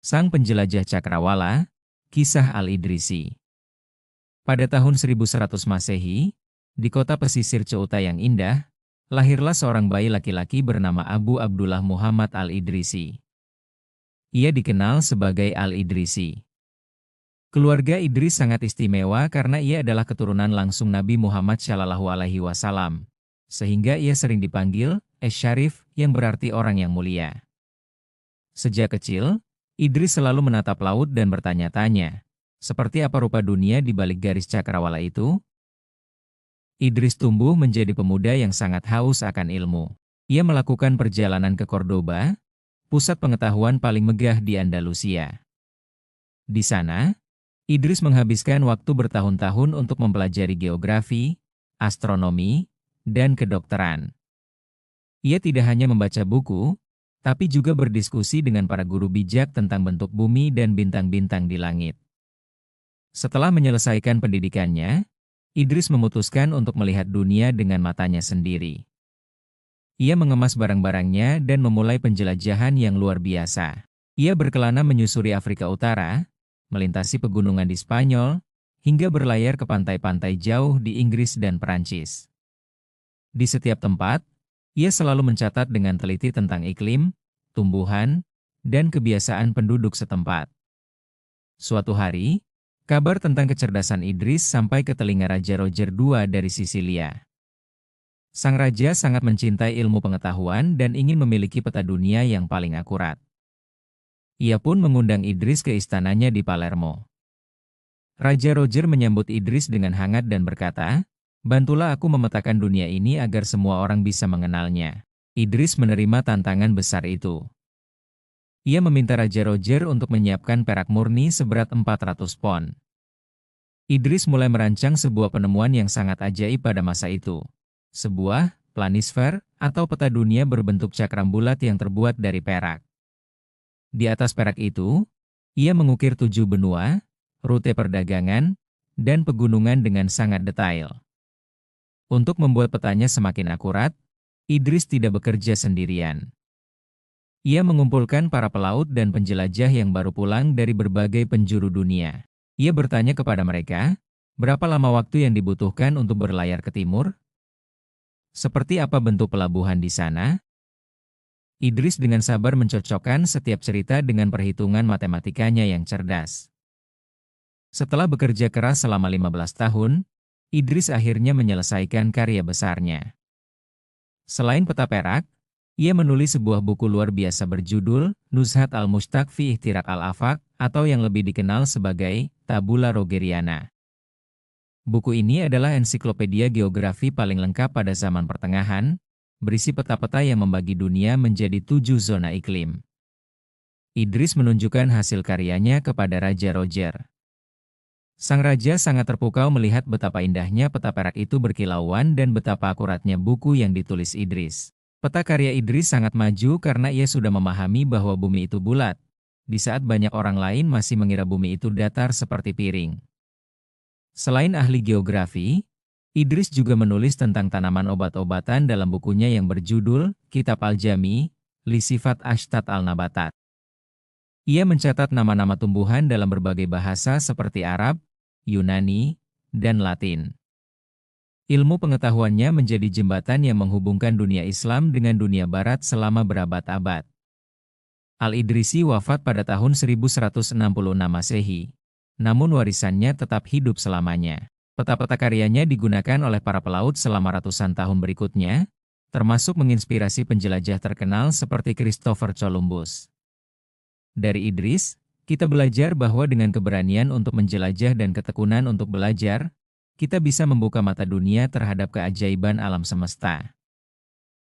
Sang penjelajah cakrawala, kisah Al-Idrisi. Pada tahun 1100 Masehi, di kota pesisir Ceuta yang indah, lahirlah seorang bayi laki-laki bernama Abu Abdullah Muhammad Al-Idrisi. Ia dikenal sebagai Al-Idrisi. Keluarga Idris sangat istimewa karena ia adalah keturunan langsung Nabi Muhammad SAW, sehingga ia sering dipanggil Asy-Syarif yang berarti orang yang mulia. Sejak kecil, Idris selalu menatap laut dan bertanya-tanya, seperti apa rupa dunia di balik garis cakrawala itu? Idris tumbuh menjadi pemuda yang sangat haus akan ilmu. Ia melakukan perjalanan ke Cordoba, pusat pengetahuan paling megah di Andalusia. Di sana, Idris menghabiskan waktu bertahun-tahun untuk mempelajari geografi, astronomi, dan kedokteran. Ia tidak hanya membaca buku, tapi juga berdiskusi dengan para guru bijak tentang bentuk bumi dan bintang-bintang di langit. Setelah menyelesaikan pendidikannya, Idris memutuskan untuk melihat dunia dengan matanya sendiri. Ia mengemas barang-barangnya dan memulai penjelajahan yang luar biasa. Ia berkelana menyusuri Afrika Utara, melintasi pegunungan di Spanyol, hingga berlayar ke pantai-pantai jauh di Inggris dan Perancis. Di setiap tempat, ia selalu mencatat dengan teliti tentang iklim, tumbuhan, dan kebiasaan penduduk setempat. Suatu hari, kabar tentang kecerdasan Idris sampai ke telinga Raja Roger II dari Sisilia. Sang raja sangat mencintai ilmu pengetahuan dan ingin memiliki peta dunia yang paling akurat. Ia pun mengundang Idris ke istananya di Palermo. Raja Roger menyambut Idris dengan hangat dan berkata, "Bantulah aku memetakan dunia ini agar semua orang bisa mengenalnya." Idris menerima tantangan besar itu. Ia meminta Raja Roger untuk menyiapkan perak murni seberat 400 pon. Idris mulai merancang sebuah penemuan yang sangat ajaib pada masa itu. Sebuah planisfer atau peta dunia berbentuk cakram bulat yang terbuat dari perak. Di atas perak itu, ia mengukir 7 benua, rute perdagangan, dan pegunungan dengan sangat detail. Untuk membuat petanya semakin akurat, Idris tidak bekerja sendirian. Ia mengumpulkan para pelaut dan penjelajah yang baru pulang dari berbagai penjuru dunia. Ia bertanya kepada mereka, berapa lama waktu yang dibutuhkan untuk berlayar ke timur? Seperti apa bentuk pelabuhan di sana? Idris dengan sabar mencocokkan setiap cerita dengan perhitungan matematikanya yang cerdas. Setelah bekerja keras selama 15 tahun, Idris akhirnya menyelesaikan karya besarnya. Selain peta perak, ia menulis sebuah buku luar biasa berjudul Nuzhat al-Mushtaq fi Ihtiraq al-Afaq atau yang lebih dikenal sebagai Tabula Rogeriana. Buku ini adalah ensiklopedia geografi paling lengkap pada zaman pertengahan, berisi peta-peta yang membagi dunia menjadi 7 zona iklim. Idris menunjukkan hasil karyanya kepada Raja Roger. Sang raja sangat terpukau melihat betapa indahnya peta perak itu berkilauan dan betapa akuratnya buku yang ditulis Idris. Peta karya Idris sangat maju karena ia sudah memahami bahwa bumi itu bulat, di saat banyak orang lain masih mengira bumi itu datar seperti piring. Selain ahli geografi, Idris juga menulis tentang tanaman obat-obatan dalam bukunya yang berjudul Kitab Al-Jami, li Sifat Ashtat al-Nabatat. Ia mencatat nama-nama tumbuhan dalam berbagai bahasa seperti Arab, Yunani, dan Latin. Ilmu pengetahuannya menjadi jembatan yang menghubungkan dunia Islam dengan dunia Barat selama berabad-abad. Al-Idrisi wafat pada tahun 1166 Masehi, namun warisannya tetap hidup selamanya. Peta-peta karyanya digunakan oleh para pelaut selama ratusan tahun berikutnya, termasuk menginspirasi penjelajah terkenal seperti Christopher Columbus. Dari Idris, kita belajar bahwa dengan keberanian untuk menjelajah dan ketekunan untuk belajar, kita bisa membuka mata dunia terhadap keajaiban alam semesta.